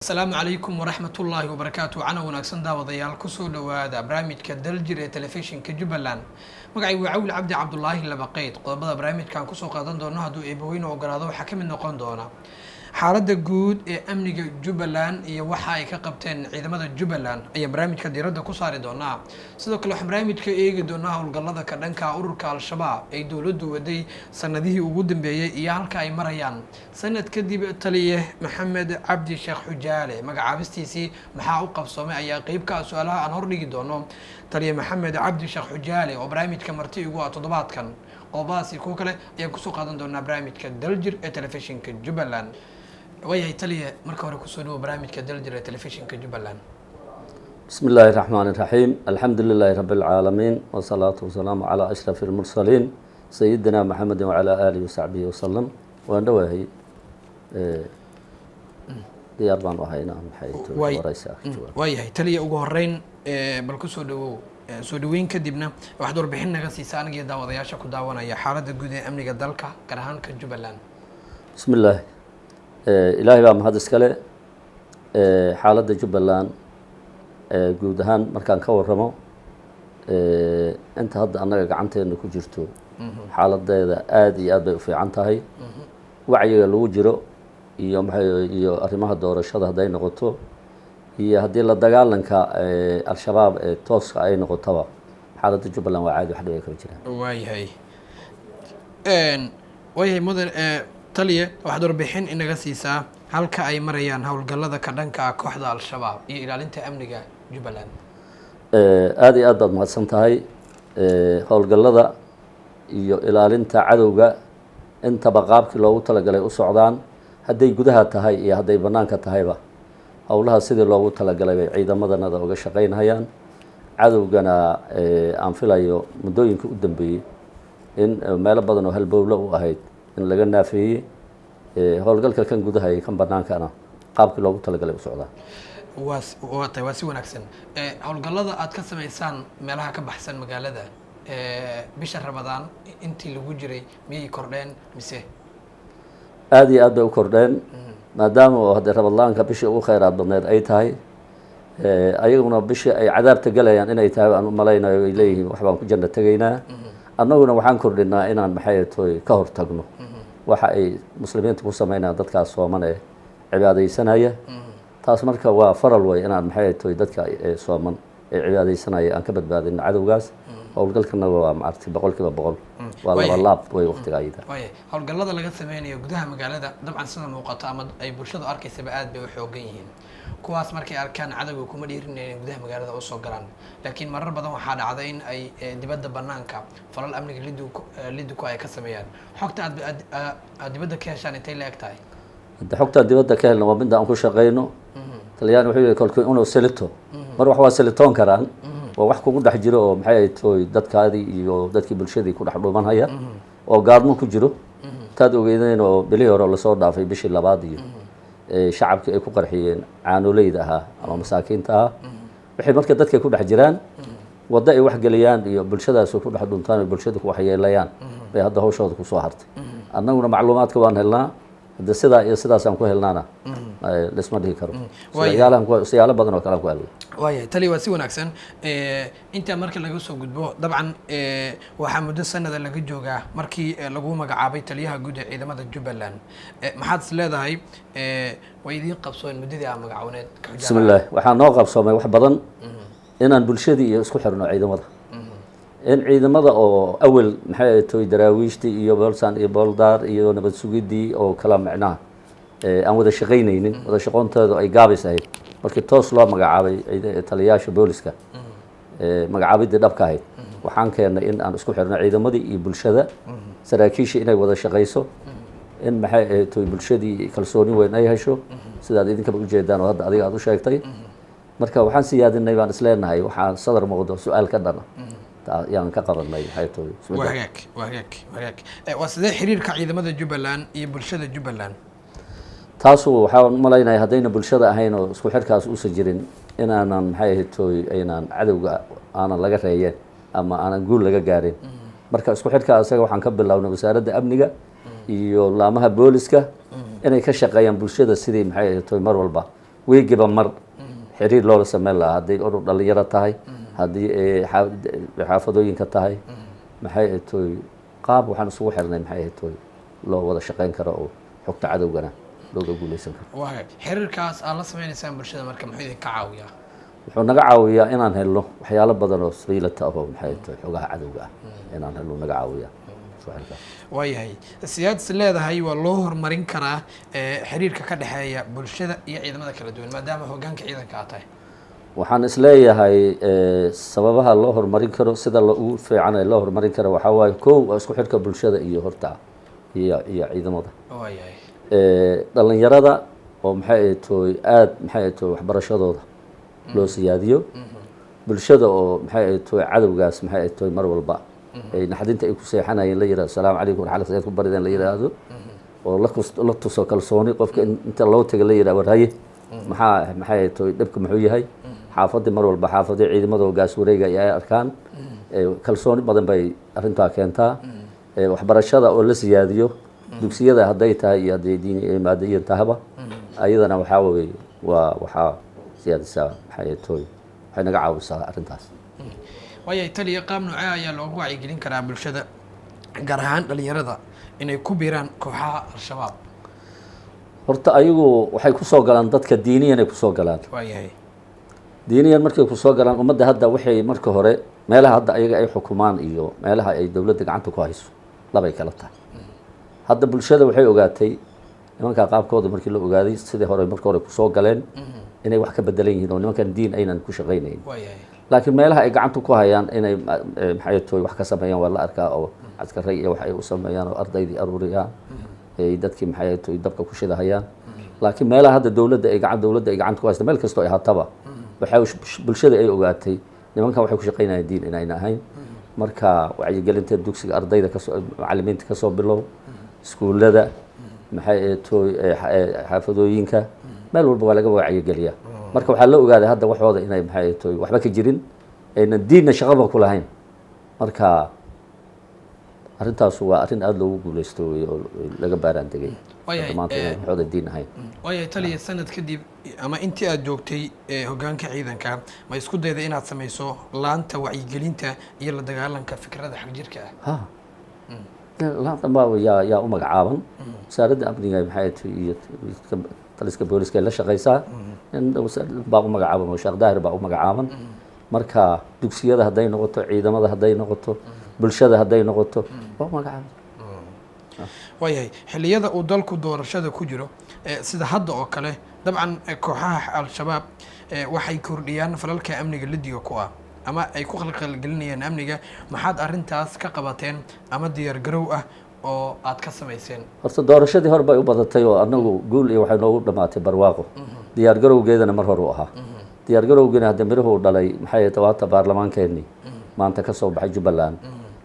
السلام عليكم ورحمة الله وبركاته. أنا وناكسن داوديال كسو دوادا برامج كدلجري تلفزيون كجبلان مقعي وعول عبد الله لبقيت قضبضا برامج كان كسو قادن دونا هدو إيبوين وقرادو حكم النقون دونا xaaladda guud ee amniga Jubbaland iyo waxa ay ka qabteen ciidamada Jubbaland ayaa barnaamijka diiradda ku saari doonaa sidoo kale waxaan barnaamijka eegi doonaa howlgallada ka dhanka ururka al-shabaab ay dawladdu waday sanadihii ugu dambeeyay iyo halka ay marayaan sanad kadib taliye Maxamed Cabdi Sheekh Xujaale magacaabistiisii maxaa u qabsoomay ayaa qayb ka su'aalaha aan hordhigi doono taliye Maxamed Cabdi Sheekh Xujaale oo barnaamijka marti ugu ah toddobaadkan qodobadaasi kuwa kale ayaan kusoo qaadan doonaa barnaamijka daljir ee telefishinka Jubbaland وياي تلي مركب ركوسودو برامج كدلجر تلفزيون كجبلان. بسم الله الرحمن الرحيم. الحمد لله رب العالمين والصلاة والسلام على أشرف المرسلين سيدنا محمد وعلى آله وصحبه وسلم وندوهي دياربان وهينا حيث ورئيسة وياي تلي وجهرين بالكوسودو سودوين كدبنا واحد وربحنا قصي سانق يداو ضياشة كداونا يا حالة الجودة أمنية الدلكة كرهان كجبلان. بسم الله. إلهي بقى محدث كله حالة Jubbaland guud ahaan markaan ka warramo inta hadda anaga gacanteena ku jirto xaaladeeda aad iyo aad bay u fiican tahay wacyiga lagu jiro iyo arrimaha doorashada haday noqoto iyo hadii la dagaalanka al-shabaab ee tooska ay noqotaba xaaladda Jubbaland waa caadi wax dhow ay ka jiraan waayahay mudan taliye waxaad warbixin inaga siisaa halka ay marayaan howlgallada ka dhanka ah kooxda al-shabaab iyo ilaalinta amniga Jubbaland. aad iyo aad baad mahadsan tahay howlgallada iyo ilaalinta cadowga intaba qaabkii loogu talagalay u socdaan hadday gudaha tahay iyo hadday banaanka tahayba howlaha sidii loogu talagalay bay ciidamadana uga shaqaynayaan cadowgana aan filayo muddooyinka u dambeeyay in meelo badan oo halbowle u ahayd in laga naafeeyay howlgalka kan gudaha iyo kan banaankana qaabkii loogu talagalay u socdaa waa si wanaagsan howlgallada aad ka sameysaan meelaha ka baxsan magaalada bisha Ramadaan intii lagu jiray miyay kordheen mise aad iyo aad bay u kordheen maadaama oo hadda Ramadaanka bishii ugu khayraad badneed ay tahay ayaguna bishii ay cadaabta galayaan inay tahay aan u malaynayo ay leeyihiin wax baan ku janno tagaynaa annaguna waxaan kordhinaa inaan maxay tahay ka hortagno waxa ay muslimiintu ku sameynayaan dadkaas sooman ee cibaadaysanaya taas marka waa faral way inaan maxay tahay dadka sooman ee cibaadaysanaya aan ka badbaadino cadowgaas howlgalkana waa maartay boqolkiiba boqol waa laba laab way waqtiga ayda howlgallada laga sameynayo gudaha magaalada dabcan sida muuqata ama ay bulshadu arkaysaba aad bay u xoogan yihiin kuwaas markay arkaan cadawga kuma dhiirinayeen gudaha magaalada oo soo galaan laakiin marar badan waxaa dhacday in ay dibadda banaanka falal amniga liduku ay ka sameeyaan xogta aad dibadda ka heshaan intay la eg tahay xogta dibadda ka helna waa mid aan ku shaqeyno taliyaan wuxuu yiri kolkii inuu selito mar wax waa selitoon karaan waa wax kugu dhex jiro oo maxay tahay dadkaadii iyo dadkii bulshadii ku dhex dhuumanaya oo gaadmo ku jiro taad ogeydeen oo bilii hore la soo dhaafay bishii labaad iyo shacabkii ay ku qarxiyeen caanoleyda ahaa ama masaakiinta ah waxay marka dadka ku dhex jiraan wada ay wax galiyaan iyo bulshadaas ku dhex dhuntaan bulshada ku waxyeelayaan bay hadda hawshooda ku soo hartay annaguna macluumaadka waan helnaa hadda sidaa iyo sidaas aan ku helnaana lisma dhihi karo siyaalo badan oo kale aan ku helnaa waayahay tali waa si wanaagsan inta marka laga soo gudbo dabcan waxaa muddo sanada laga joogaa markii lagu magacaabay taliyaha guud ee ciidamada Jubbaland maxaad is leedahay way idin qabsoon muddadii aan magacawneed bismillaah waxaa noo qabsoomay wax badan inaan bulshadii iyo isku xirno ciidamada in ciidamada oo awal maxay tahay daraawiishtii iyo bolsan iyo boldar iyo nabad sugidii oo kala macnaa aan wada shaqaynaynin wada shaqoontooda ay gaabis ahayd markii toos loo magacaabay taliyaasha booliska magacaabidii dhabka ahayd waxaan keenay in aan isku xirno ciidamadii iyo bulshada saraakiisha inay wada shaqayso in maxay tahay bulshadii kalsooni weyn ay hesho sidaad idinkaba u jeedaan oo hadda adiga aad u sheegtay marka waxaan siyaadinay baan isleenahay waxaan sadar muuqdo su'aal ka dhana yaan ka qabanay hay'adooda wagaag waa sidee xiriirka ciidamada Jubbaland iyo bulshada Jubbaland taasu waxaan malaynayaa hadayna bulshada ahayn oo isku xirkaas u soo jirin inaanan maxay ahayd aynaan cadowga aanan laga reeyeen ama aanan guul laga gaarin marka isku xirka asaga waxaan ka bilownay wasaaradda amniga iyo laamaha booliska inay ka shaqeeyaan bulshada sidii maxay ahayd mar walba weegiba mar xiriir loola sameyn lahaa hadday urur dhalinyaro tahay haddii xaafadooyinka tahay maxay ahayd tooy qaab waxaan isugu xirnay maxay ahayd tooy loo wada shaqeyn karo oo xogta cadowgana looga guuleysan karo. waa xiriirkaas aad la sameynaysaan bulshada marka muxuu idinka caawiyaa? wuxuu naga caawiyaa inaan helno waxyaalo badan oo saylata ah oo maxay ahayd tooy xogaha cadowga ah inaan helno naga caawiyaa. waayahay siyaad is leedahay waa loo horumarin karaa xiriirka ka dhexeeya bulshada iyo ciidamada kala duwan maadaama hoggaanka ciidanka aad tahay? waxaan isleeyahay sababaha loo horumarin karo sida ugu fiican ee loo horumarin karo waxaa waaye kow waa isku xidhka bulshada iyo horta iyo ciidamada. waayahay dhalinyarada oo maxay ahayd tooy aad maxay ahayd tooy waxbarashadooda loo siyaadiyo bulshada oo maxay ahayd tooy cadowgaas maxay ahayd tooy mar walba ay naxdinta ay ku seexanayeen la yiraahdo salaamu calaykum waraxmatullahi wabarakatuh ku barideen la yiraahdo oo la tuso kalsooni qofka inta loo tago la yiraahdo warhaye maxay tooy dhibka muxuu yahay xaafadii mar walba xaafadii ciidamada gaas wareega ay arkaan kalsooni badan bay arrintaa keentaa. waxbarashada oo la siyaadiyo dugsiyada hadday tahay iyo hadday diini maadaiyan tahaba ayadana waxaa weeye waxaa siyaadisaa maxay tooy waxay naga caawisaa arrintaas. waayahay taliya qaab noocee ayaa loogu wacyigelin karaa bulshada gaar ahaan dhalinyarada inay ku biiraan kooxaha al-shabaab? horta ayagu waxay kusoo galaan dadka diiniyan ay kusoo galaan. waayahay diiniyan markay kusoo galaan ummadda hadda waxay marka hore meelaha hadda ayaga ay xukumaan iyo meelaha ay dowladda gacanta ku hayso labay kala tahay. hadda bulshada waxay ogaatay nimankaa qaabkooda markii la ogaaday sidii hore marka hore kusoo galeen inay wax ka bedelan yihiin oo nimankan diin aynan ku shaqaynayn. laakiin meelaha ay gacanta ku hayaan inay maxay tooy wax ka sameeyaan waa la arkaa oo askaray iyo wax ay u sameeyaan oo ardaydii aruuriyaan ay dadkii maxay tooy dabka ku shidahayaan. laakiin meelaha hadda dowladda ay gacanta ku haysta meel kastoo ay hataba waxay bulshada ay ogaatay nimankan waxay ku shaqaynayaan diin inayna ahayn. marka wacyigelinta dugsiga ardayda macallimiinta kasoo bilow iskuullada maxay tooy xaafadooyinka meel walba waa laga wacyigeliyaa. marka waxaa la ogaaday hadda waxooda inay maxay tooy waxba ka jirin aynan diinna shaqaba ku lahayn. marka arrintaas waa arrin aada loogu guuleysto wey oo laga baaraan degay maanta waxooda diin ahayn. waayahay taliya sanad kadib ama intii aad joogtay hoggaanka ciidanka ma isku dayda inaad samayso laanta wacyigelinta iyo la dagaalanka fikrada xagjirka ah? laantan baa yaa u magacaaban wasaaradda amniga maxay tooy iyo taliska booliska la shaqeysaa baa u magacaaban oo sheekh daahir baa u magacaaban. marka dugsiyada hadday noqoto ciidamada hadday noqoto bulshada hadday noqoto waa u magacaaban. waayahay xilliyada uu dalku doorashada ku jiro sida hadda oo kale dabcan kooxaha al-shabaab waxay kordhiyaan falalka amniga lidiga ku ah ama ay ku qalqalgelinayaan amniga. maxaad arrintaas ka qabateen ama diyaar garow ah oo aad ka samayseen? horta doorashadii hor bay u badatay oo anagu guul iyo waxay noogu dhamaatay barwaaqo. diyaar garowgeedana mar hor u ahaa. diyaar garowgeena hadda mirahu dhalay maxay tawaata baarlamaankeenii maanta ka soo baxay Jubbaland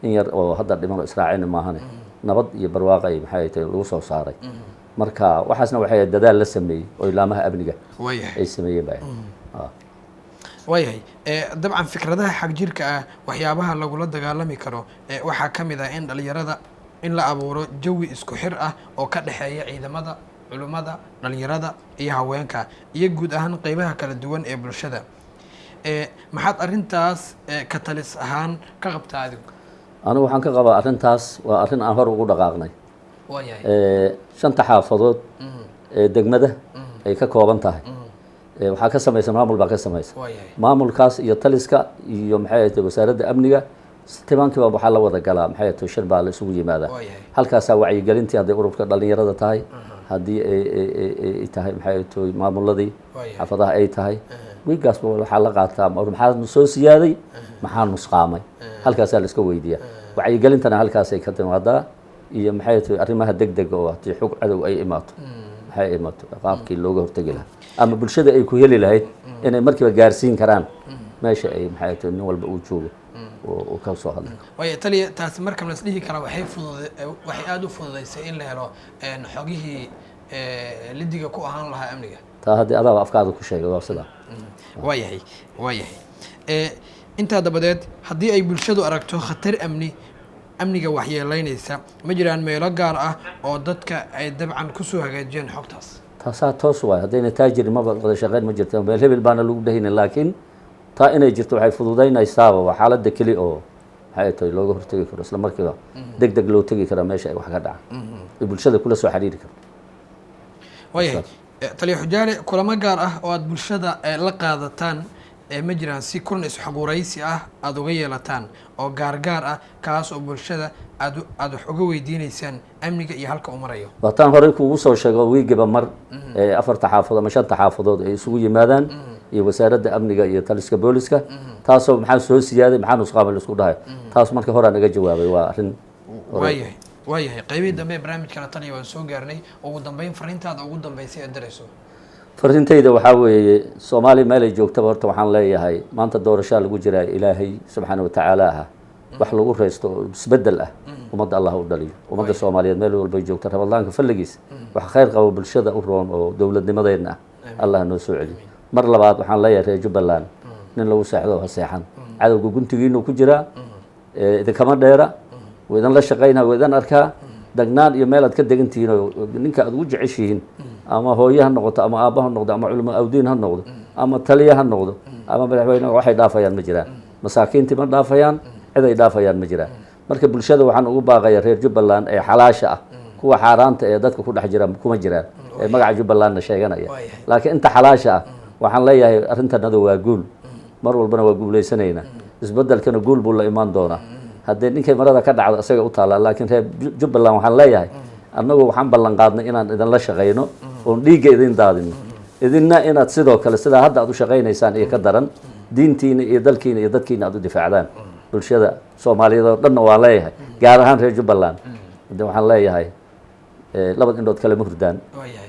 in yar oo hadda dhiman Israaciil maahane nabad iyo barwaaqo ay maxay tahay lagu soo saaray. marka waxaasna waxay dadaal la sameeyay oo ilaamaha amniga ay sameeyeen baa. waayahay dabcan fikradaha xagjirka ah waxyaabaha lagula dagaalami karo waxaa ka mid ah in dhalinyarada in la abuuro jawi isku xir ah oo ka dhexeeya ciidamada culimmada dhalinyarada iyo haweenka iyo guud ahaan qeybaha kala duwan ee bulshada. maxaad arrintaas ka talis ahaan ka qabtaa adigu? anigu waxaan ka qabaa arrintaas waa arrin aan hor ugu dhaqaaqnay. waayahay 5 xaafadood ee degmada ay ka kooban tahay waxaa ka samaysan maamul baa ka samaysan. maamulkaas iyo taliska iyo maxay ahayd wasaaradda amniga timaankiiba waxaa la wada galaa maxay ahayd shir baa la isugu yimaadaa. halkaasaa wacyigelintii hadday ururka dhalinyarada tahay haddii ay tahay maxay ahayd maamuladii xaafadaha ay tahay wiigaas waxaa la qaataa maxaa soo siyaaday maxaa nusqaamay halkaasaa la iska weydiiyaa. wacyigelintana halkaasay ka timaadaa iyo maxay tahay arrimaha degdega oo haddii xog cadow ay imaato maxay imaato qaabkii looga hortagi lahaa ama bulshada ay ku heli lahayd inay markiiba gaarsiin karaan meesha ay maxay tahay nin walba uu joogo oo ka soo hadlay. waayo taliya taasi marka la isdhihi kara waxay aada u fududeysay in la helo xogihii lidiga ku ahaan lahaa amniga. taa haddii adaaba afkaada ku sheegay waa sidaa. waayahay intaa dabadeed haddii ay bulshadu aragto khatar amniga waxyeeleynaysa ma jiraan meelo gaar ah oo dadka ay dabcan kusoo hagaajiyeen xogtaas? taasaa toos waay haddayna taa jirin maba wada shaqeyn ma jirto meel hebel baana lagu dhehaynin laakiin taa inay jirto waxay fududaynaysaaba waa xaaladda keli oo maxay tahay looga hortegi karo isla markiiba deg deg loo tegi karaa meesha ay wax ka dhaca ay bulshada kula soo xiriiri karto. waayahay taliya xujaale kulamo gaar ah oo aada bulshada la qaadataan ma jiraan si kulan isxoguraysi ah aada uga yeelataan oo gaargaar ah kaas oo bulshada aada wax uga weydiineysaan amniga iyo halka uu marayo? waataan horey kuugu soo sheego wiigiba mar 4 xaafadood ama 5 xaafadood ay isugu yimaadaan iyo wasaaradda amniga iyo taliska booliska taasoo maxaa soo siyaaday maxaa nusqaamay la isku dhahay taas marka hore aan naga jawaabay waa arrin waayahay qaybihii dambe ee barnaamijkana taliya waan soo gaarnay ugu dambeyn fariintaada ugu dambeysay ee darayso. farintayda waxaa weeye soomaaliya meel ay joogtaba horta waxaan leeyahay maanta doorashaa lagu jiraa ilaahay subxaana watacaala ah wax lagu reysto oo isbedel ah ummadda allah u dhaliyo ummadda soomaaliyeed meel walbay joogta ramadaanka falligiis wax khayr qabo bulshada u roon oo dowladnimadeedna ah allah noo soo celiyo. mar labaad waxaan leeyahay reer Jubbaland nin lagu seexdo ha seexan cadowga guntigiinu ku jiraa idinkama dheera waa idan la shaqaynaa waa idan arkaa dagnaan iyo meel aad ka degantihiin oo ninka aad ugu jeceshihiin ama hooye ha noqoto ama aabba ha noqdo ama culimo awdiin ha noqdo ama taliya ha noqdo ama madaxweyne waxay dhaafayaan ma jiraan masaakiintii ma dhaafayaan cid ay dhaafayaan ma jiraan. marka bulshada waxaan ugu baaqayaa reer Jubbaland ee xalaasha ah kuwa xaaraanta ee dadka ku dhex jira kuma jiraan ee magaca Jubbalandna sheeganaya laakiin inta xalaasha ah waxaan leeyahay arrintanada waa guul mar walbana waa guulaysanayna isbedelkana guul buu la imaan doonaa haddii ninkay marada ka dhacdo isaga u taala laakiin reer Jubbaland waxaan leeyahay annagu waxaan ballan qaadnay inaan idin la shaqeyno oon dhiigga idin daadino idinna inaad sidoo kale sidaa hadda aad u shaqaynaysaan iyo ka daran diintiina iyo dalkiina iyo dadkiina aad u difaacdaan bulshada Soomaaliyeed oo dhanna waa leeyahay gaar ahaan reer Jubbaland waxaan leeyahay labada indhood kale ma hurdaan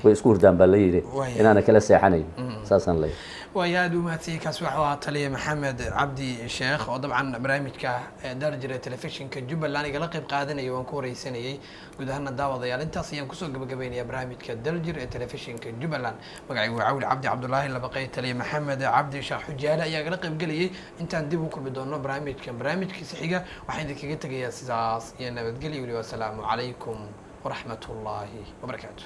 way isku hurdaan baa la yidhi inaana kala seexanayn saasaan leeyahay. ويا دوماتي كاسوحوا تلي محمد عبدي الشيخ وطبعا برامج درجة تلفزيون كجبل لاني قلقب قادنا يوان كوري سنة قدهنا داوة ضيال انت صيام كسو قبقبين يا برامج كدرجة تلفزيون كجبل لان مقعي وعول عبد الله اللي بقيت تلي محمد عبدي الشيخ حجالة يا قلقب قلي انت ندبو كل بدون برامج برامج كسحيقة وحين ذيك قلت يا ساس يا نبت قلي والسلام عليكم ورحمة الله وبركاته.